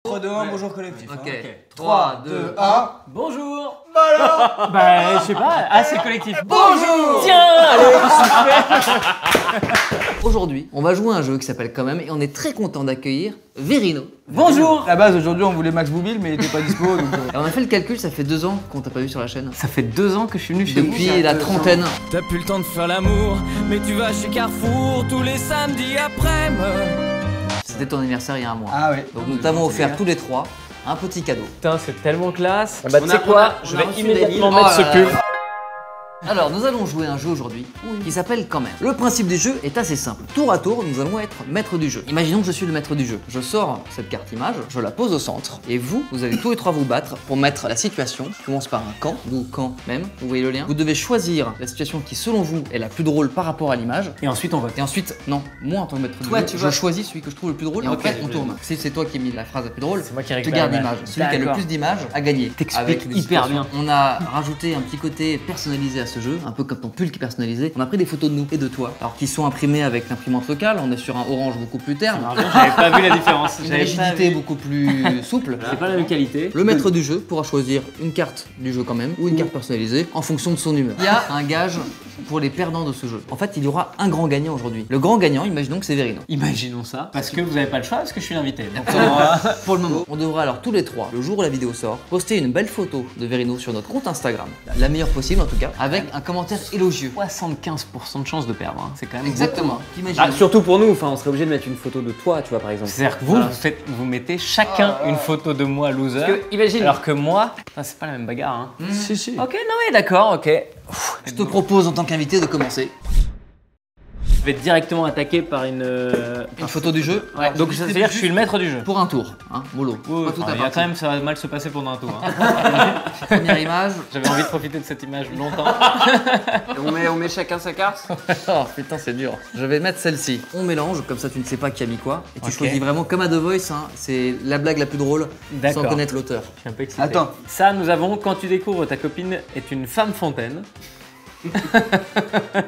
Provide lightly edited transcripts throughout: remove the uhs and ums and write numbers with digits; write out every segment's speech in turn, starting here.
3, 2, 1, bonjour collectif. Ok. 3, 2, 1. Bonjour. Bah alors. Bah je sais pas, ah c'est collectif. Bonjour. Tiens, allez. Aujourd'hui, on va jouer à un jeu qui s'appelle Quand même et on est très content d'accueillir Verino. Bonjour. À la base, aujourd'hui, on voulait Max Boublil, mais il était pas dispo. Donc, Et on a fait le calcul, ça fait 2 ans qu'on t'a pas vu sur la chaîne. Ça fait 2 ans que je suis venu chez vous. Depuis la trentaine. T'as plus le temps de faire l'amour, mais tu vas chez Carrefour tous les samedis après-midi. C'était ton anniversaire il y a un mois. Ah ouais. Donc nous t'avons offert tous les trois un petit cadeau. Putain, c'est tellement classe. Bah, tu sais quoi, je vais immédiatement mettre ce pull. Alors nous allons jouer à un jeu aujourd'hui qui s'appelle Quand même. Le principe du jeu est assez simple. Tour à tour, nous allons être maître du jeu. Imaginons que je suis le maître du jeu. Je sors cette carte image, je la pose au centre et vous allez tous les trois vous battre pour mettre la situation qui commence par un quand, d'où quand même, vous voyez le lien. Vous devez choisir la situation qui selon vous est la plus drôle par rapport à l'image. Et ensuite on vote. Et ensuite, non, moi en tant que maître du jeu, je choisis celui que je trouve le plus drôle et après on tourne. Si c'est toi qui as mis la phrase la plus drôle, C'est moi qui tu récupère gardes l'image. Celui qui a le plus d'images a gagné. T'expliques Avec des hyper situations. bien. On a rajouté un petit côté personnalisé à ce jeu, un peu comme ton pull qui est personnalisé. On a pris des photos de nous et de toi, alors qui sont imprimées avec l'imprimante locale. On est sur un orange beaucoup plus terne, J'avais pas vu la différence. une rigidité beaucoup plus souple. C'est pas la même qualité. Le maître du jeu pourra choisir une carte du jeu quand même ou une carte personnalisée en fonction de son humeur. Il y a un gage pour les perdants de ce jeu. En fait, il y aura un grand gagnant aujourd'hui. Le grand gagnant, imaginons que c'est Verino. Imaginons ça. Parce que vous avez pas le choix, parce que je suis l'invité. Donc, Pour le moment, on devra alors tous les trois, le jour où la vidéo sort, poster une belle photo de Verino sur notre compte Instagram, la meilleure possible en tout cas, avec un commentaire élogieux. 75% de chance de perdre, hein. C'est quand même Exactement. beaucoup, hein. T'imagines. Ah, surtout pour nous, enfin, on serait obligé de mettre une photo de toi, tu vois, par exemple. C'est-à-dire que vous, vous mettez chacun une photo de moi loser. Parce que, imagine. Alors que moi, putain, c'est pas la même bagarre. Hein. Si, si. Ok, non mais d'accord, ok. Je te propose en tant qu'invité de commencer. Je vais directement attaquer par une Photo du jeu. Ouais, donc ça veut dire que je suis le maître du jeu. Pour un tour, hein, mollo. Oui, Pas tout à il y a partie. quand même, ça va mal se passer pendant un tour. Hein. Première image. J'avais envie de profiter de cette image longtemps. On met chacun sa carte. Oh putain, c'est dur. Je vais mettre celle-ci. On mélange, comme ça tu ne sais pas qui a mis quoi. Et tu Ok. choisis vraiment comme à The Voice, hein, c'est la blague la plus drôle sans D'accord. connaître l'auteur. Je suis un peu excité. Attends. Ça, nous avons quand tu découvres ta copine est une femme fontaine.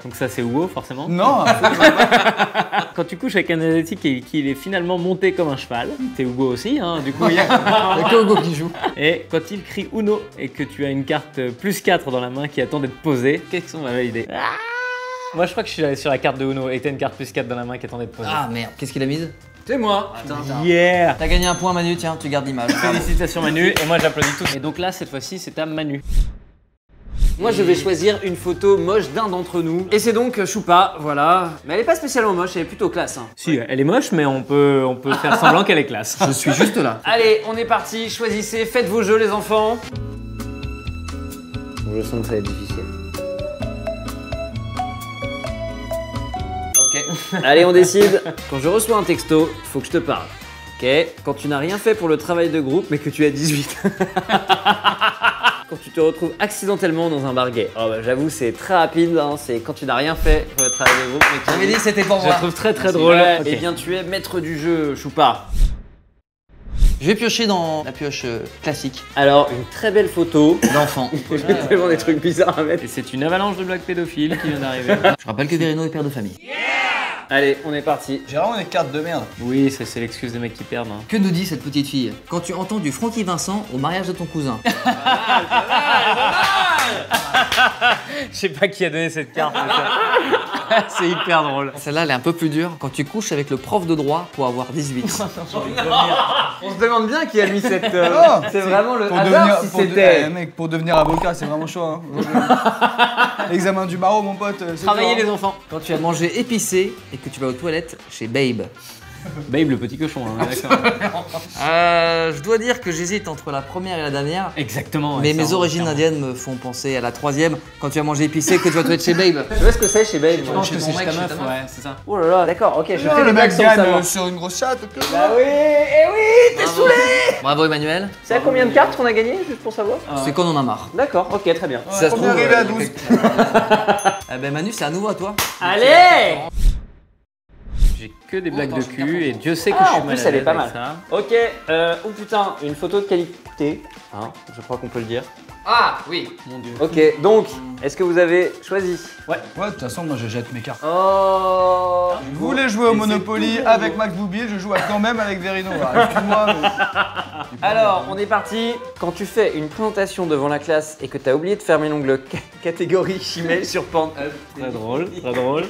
Donc ça c'est Hugo forcément. Non. Quand tu couches avec un asiatique et qu'il est finalement monté comme un cheval, c'est Hugo aussi, hein, du coup. Il y a que Hugo qui joue. Et quand il crie Uno et que tu as une carte plus 4 dans la main qui attend d'être posée, qu'est-ce qu'on va valider? Moi je crois que je suis allé sur la carte de Uno et t'as une carte plus 4 dans la main qui attend d'être posée. Ah merde, qu'est-ce qu'il a mise? C'est moi. Yeah! T'as gagné un point Manu, tiens, tu gardes l'image. Félicitations Manu, et moi j'applaudis tous. Et donc là cette fois-ci c'est à Manu. Moi, je vais choisir une photo moche d'un d'entre nous. Et c'est donc Choupa, voilà. Mais elle est pas spécialement moche, elle est plutôt classe. Hein. Si, elle est moche mais on peut faire semblant qu'elle est classe. Je suis juste là. Allez, on est parti. Choisissez, faites vos jeux, les enfants. Je sens que ça va être difficile. Ok. Allez, on décide. Quand je reçois un texto, faut que je te parle. Ok. Quand tu n'as rien fait pour le travail de groupe, mais que tu as 18. Quand tu te retrouves accidentellement dans un bar gay. Oh bah j'avoue, c'est très rapide. Hein. C'est quand tu n'as rien fait pour le travail de groupe, mais que J'avais dit que c'était pour Je moi. la trouve très très drôle. Ouais, Ok. Eh bien, tu es maître du jeu, Choupa. Je vais piocher dans la pioche classique Alors, une très belle photo. d'enfant. J'ai tellement des trucs bizarres à mettre. Et c'est une avalanche de blagues pédophiles qui vient d'arriver. Je rappelle que Verino est père de famille. Allez, on est parti. J'ai vraiment des cartes de merde. Oui, ça c'est l'excuse des mecs qui perdent. Hein. Que nous dit cette petite fille quand tu entends du Francky Vincent au mariage de ton cousin? Je sais pas qui a donné cette carte. mais ça- c'est hyper drôle. Celle-là, elle est un peu plus dure. Quand tu couches avec le prof de droit pour avoir 18. On se demande bien qui a mis cette. Non, c'est vraiment le Pour hasard devenir, si pour de- c'était. mec, pour devenir avocat, c'est vraiment chaud. Hein. L'examen du barreau, mon pote. c'est Travaillez dur, les hein. enfants. Quand tu as mangé épicé et que tu vas aux toilettes chez Babe. Babe le petit cochon, hein, d'accord. Je dois dire que j'hésite entre la première et la dernière. Exactement. ouais, Mais ça, mes on- origines clairement. indiennes me font penser à la troisième. Quand tu as mangé épicé, que tu vas aux toilettes chez Babe. Tu vois ce que c'est chez Babe? Je pense Chez que ton c'est mec, chez ta chez meuf, ta meuf. ouais, c'est ça. Oh là là, d'accord, ok, je Non, fais le des blagues mec sans gagne savoir. sur une grosse chatte. ok. Bah oui, eh oui, t'es saoulé. Bravo Emmanuel. C'est à combien de cartes qu'on a gagné, juste pour savoir? C'est qu'on en a marre. D'accord, ok, très bien. Si ça se on trouve, est arrivé à il y a 12. Eh ben Manu, c'est à nouveau à toi. Allez! J'ai que des blagues de cul et Dieu sait que Ah, je suis en mal plus, à elle est l'aise pas avec mal. ça. Ok, oh putain, une photo de qualité, hein, je crois qu'on peut le dire. Ah oui. Mon Dieu. Ok, donc, Est-ce que vous avez choisi? Ouais, de toute façon, moi je jette mes cartes. Oh. Vous voulez jouer au Monopoly avec Max Boublil, je joue quand même avec Verino. Excuse-moi, mais... Alors, on est parti. Quand tu fais une présentation devant la classe et que tu as oublié de fermer l'onglet catégorie chimée sur Pornhub. Très drôle, très drôle.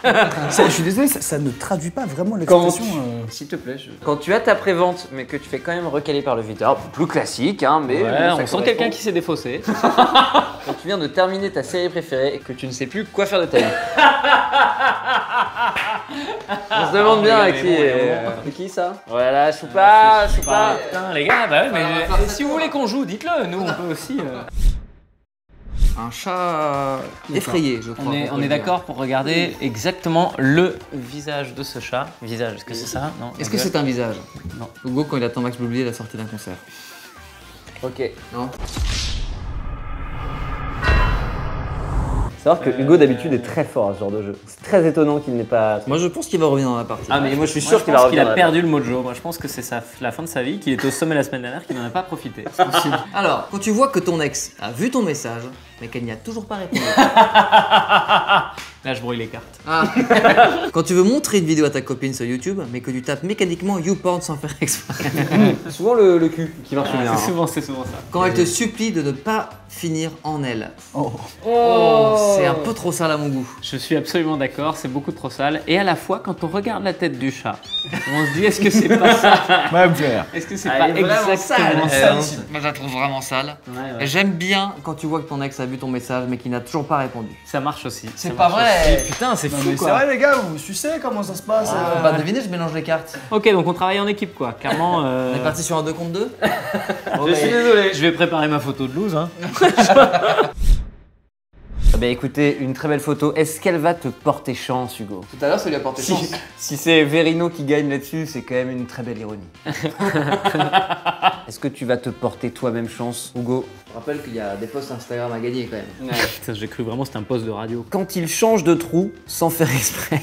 Je suis désolé, ça ne traduit pas vraiment l'expression. S'il te plaît, quand tu as ta prévente, mais que tu fais quand même recaler par le videur, plus classique, hein, mais. Ouais, ça on sent correspond. quelqu'un qui s'est défaussé. Quand tu viens de terminer ta série préférée et que tu ne sais plus quoi faire de ta vie. On se demande bien à qui c'est qui ça? Voilà, Choupa, Choupa. Putain, les gars, bah ouais, mais si vous voulez qu'on joue, dites-le. Nous, on peut aussi. Un chat effrayé, je crois. On est d'accord pour regarder exactement le visage de ce chat. Visage, est-ce que c'est ça? Non. Est-ce que c'est un visage? Non. Hugo, quand il attend Max Boublil à la sortie d'un concert. Ok. Non. Savoir que Hugo d'habitude est très fort à ce genre de jeu. C'est très étonnant qu'il n'ait pas. Moi, je pense qu'il va revenir dans la partie. Ah, mais moi je suis Moi, sûr je qu'il va pense qu'il revenir. a perdu le mojo. Moi, je pense que c'est la fin de sa vie, qu'il était au sommet la semaine dernière, qu'il n'en a pas profité. C'est possible. Alors, quand tu vois que ton ex a vu ton message, mais qu'elle n'y a toujours pas répondu. Là, je brouille les cartes. Ah. Quand tu veux montrer une vidéo à ta copine sur YouTube, mais que tu tapes mécaniquement YouPorn sans faire exprès. Souvent le cul qui marche bien. C'est souvent ça. Quand elle te supplie de ne pas finir en elle. Oh. C'est un peu trop sale à mon goût. Je suis absolument d'accord, c'est beaucoup trop sale. Et à la fois, quand on regarde la tête du chat, on se dit est-ce que c'est pas ça? Ouais, me faire. Est-ce que c'est Elle pas est vraiment exactement sale. ça? Moi, je la trouve vraiment sale. Ouais, Et j'aime bien quand tu vois que ton ex a vu ton message, mais qu'il n'a toujours pas répondu. Ça marche aussi. C'est Ça pas marche vrai. aussi. Putain, c'est Non, fou mais c'est quoi. vrai, les gars, vous sucez comment ça se passe Bah, devinez, je mélange les cartes. Ok, donc on travaille en équipe quoi. Clairement. On est parti sur un 2 contre 2. Je suis désolé. Je vais préparer ma photo de loose. Hein. Ah bah écoutez, une très belle photo. Est-ce qu'elle va te porter chance, Hugo? Tout à l'heure, ça lui a porté chance. Si c'est Verino qui gagne là-dessus, c'est quand même une très belle ironie. Est-ce que tu vas te porter toi-même chance, Hugo? Je rappelle qu'il y a des posts Instagram à gagner quand même. Putain, j'ai cru vraiment que c'était un poste de radio. Quand il change de trou sans faire exprès.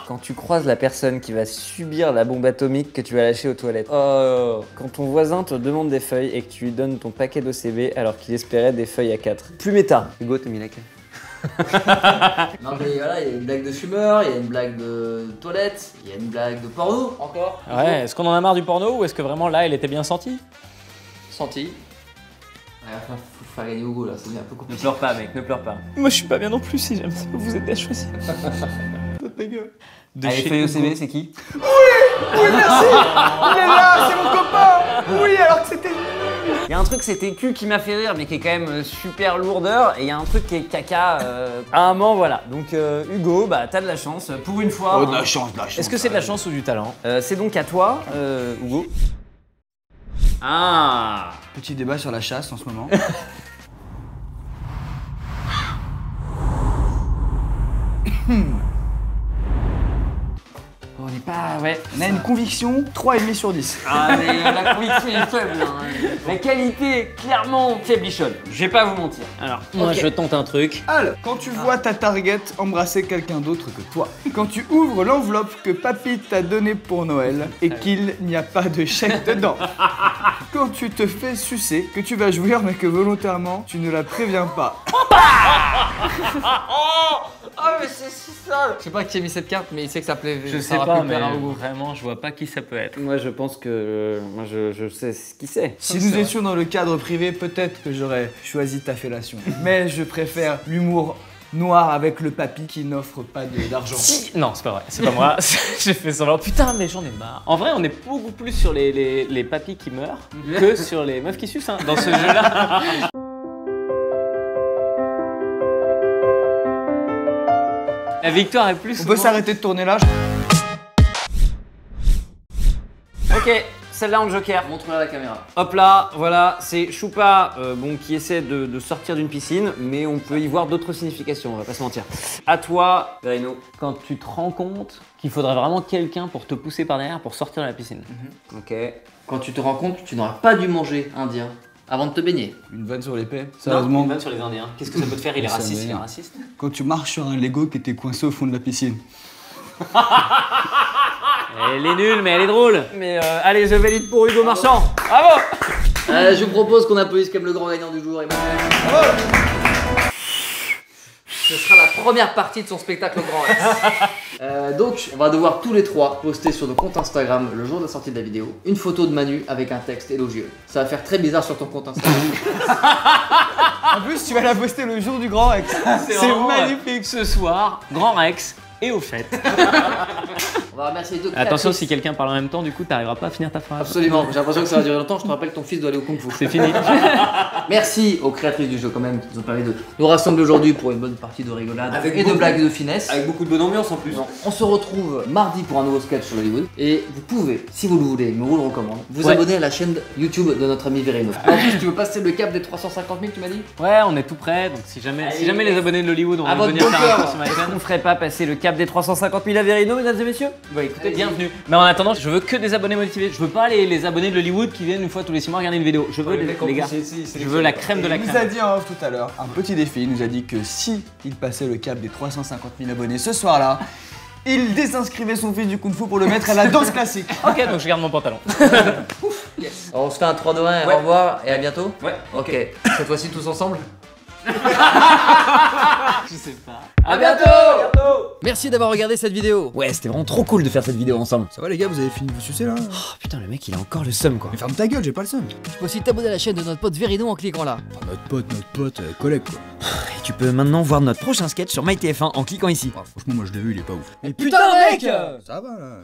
Quand tu croises la personne qui va subir la bombe atomique que tu vas lâcher aux toilettes. Oh. Quand ton voisin te demande des feuilles et que tu lui donnes ton paquet d'OCB alors qu'il espérait des feuilles à 4. Plus méta. Hugo, t'as mis laquelle? Non mais voilà, il y a une blague de fumeur, il y a une blague de toilette, il y a une blague de porno encore. Ouais, est-ce qu'on en a marre du porno ou est-ce que vraiment là, elle était bien sentie? Senti. Ouais, enfin, faut faire gagner Hugo là, c'est un peu Ne compliqué. pleure pas, mec, ne pleure pas. Moi, je suis pas bien non plus si jamais ça peut vous aider à choisir. Allez, feuille OCB, c'est qui? Oui, merci. Il est là, c'est mon copain. Oui, alors que c'était... Il y a un truc, c'était cul qui m'a fait rire, mais qui est quand même super lourdeur. Et il y a un truc qui est caca. À un moment, voilà. Donc, Hugo, bah, t'as de la chance. Pour une fois. Oh, hein. de la chance, de la chance. Est-ce que c'est de la chance ou du talent? C'est donc à toi, Hugo. Ah. Petit débat sur la chasse en ce moment. On n'est pas. Ouais. On a une conviction 3,5 sur 10. Ah, mais la conviction est faible. Hein. La qualité, clairement, faiblichonne. Je vais pas vous mentir. Alors, moi, je tente un truc. Al, quand tu vois ta target embrasser quelqu'un d'autre que toi, quand tu ouvres l'enveloppe que papy t'a donnée pour Noël et qu'il n'y a pas de chèque dedans, quand tu te fais sucer, que tu vas jouir mais que volontairement tu ne la préviens pas. Oh, mais c'est si sale. Je sais pas qui a mis cette carte, mais il sait que ça plaît. Je ça sais aura pas, pu mais plaire à Hugo. vraiment, je vois pas qui ça peut être. Moi, je pense que. Moi, je sais ce qui c'est. Si nous étions dans le cadre privé, peut-être que j'aurais choisi ta fellation. Mais je préfère l'humour noir avec le papy qui n'offre pas d'argent. Non, c'est pas vrai, c'est pas moi. J'ai fait semblant. Putain, mais j'en ai marre. En vrai, on est beaucoup plus sur les papys qui meurent que sur les meufs qui sucent hein, dans ce jeu-là. La victoire est plus. On peut s'arrêter de tourner là. Ok, celle-là en joker. Montre-la à la caméra. Hop là, voilà, c'est Choupa bon, qui essaie de sortir d'une piscine, mais on peut y voir d'autres significations, on va pas se mentir. À toi, Verino. Quand tu te rends compte qu'il faudrait vraiment quelqu'un pour te pousser par derrière pour sortir de la piscine. Ok. Quand tu te rends compte que tu n'aurais pas dû manger indien avant de te baigner. Une vanne sur l'épée. Non, Sérieusement, une vanne sur les Indiens. Qu'est-ce que ça peut te faire? Il est Ça raciste, il est m'énerve. raciste. quand tu marches sur un Lego qui était coincé au fond de la piscine. Elle est nulle, mais elle est drôle. Mais allez, je valide pour Hugo Marchand. Bravo. Je vous propose qu'on applaudisse comme le grand gagnant du jour, Emmanuel. Ce sera la première partie de son spectacle au Grand Rex. Donc, on va devoir tous les trois poster sur nos comptes Instagram le jour de la sortie de la vidéo une photo de Manu avec un texte élogieux. Ça va faire très bizarre sur ton compte Instagram. En plus, tu vas la poster le jour du Grand Rex. C'est magnifique. Ce soir, Grand Rex et au fait. On va remercier les deux Attention, créatrices. si quelqu'un parle en même temps, du coup, t'arriveras pas à finir ta phrase. Absolument, j'ai l'impression que ça va durer longtemps. Je te rappelle que ton fils doit aller au Kung Fu. C'est fini. Merci aux créatrices du jeu quand même qui nous ont permis de nous rassembler aujourd'hui pour une bonne partie de rigolade Avec et de beaucoup- blagues de finesse. Avec beaucoup de bonne ambiance en plus. On se retrouve mardi pour un nouveau sketch sur Hollywood. Et vous pouvez, si vous le voulez, mais on vous le recommande, vous Ouais. abonner à la chaîne YouTube de notre ami Verino. En plus, tu veux passer le cap des 350 000, tu m'as dit? Ouais, on est tout prêt, donc si jamais les abonnés de l'Hollywood ont À envie de votre venir bon faire un cœur. tour sur ma chaîne, On ferait pas passer le cap des 350 000 à Verino, mesdames et messieurs? bah écoutez, bienvenue. Mais en attendant, je veux que des abonnés motivés. Je veux pas les abonnés de l'Hollywood qui viennent une fois tous les 6 mois regarder une vidéo. Je veux les gars. Je veux la crème de la Il nous a crème. dit en off tout à l'heure, un petit défi, il nous a dit que si il passait le cap des 350 000 abonnés ce soir-là, il désinscrivait son fils du Kung Fu pour le mettre à la danse classique. Ok, donc je garde mon pantalon. Alors, on se fait un 3, 2, 1, Ouais. au revoir et à bientôt. Ouais. Ok, cette fois-ci tous ensemble. Je sais pas. À bientôt. Merci d'avoir regardé cette vidéo. Ouais, c'était vraiment trop cool de faire cette vidéo ensemble. Ça va les gars, vous avez fini de vous sucer là? Oh putain, le mec il a encore le seum quoi. Mais ferme ta gueule, j'ai pas le seum. Tu peux aussi t'abonner à la chaîne de notre pote Verino en cliquant là. Enfin, notre pote, collègue quoi. Et tu peux maintenant voir notre prochain sketch sur MyTF1 en cliquant ici. Franchement, moi je l'ai vu, il est pas ouf. Mais putain mec. Ça va là.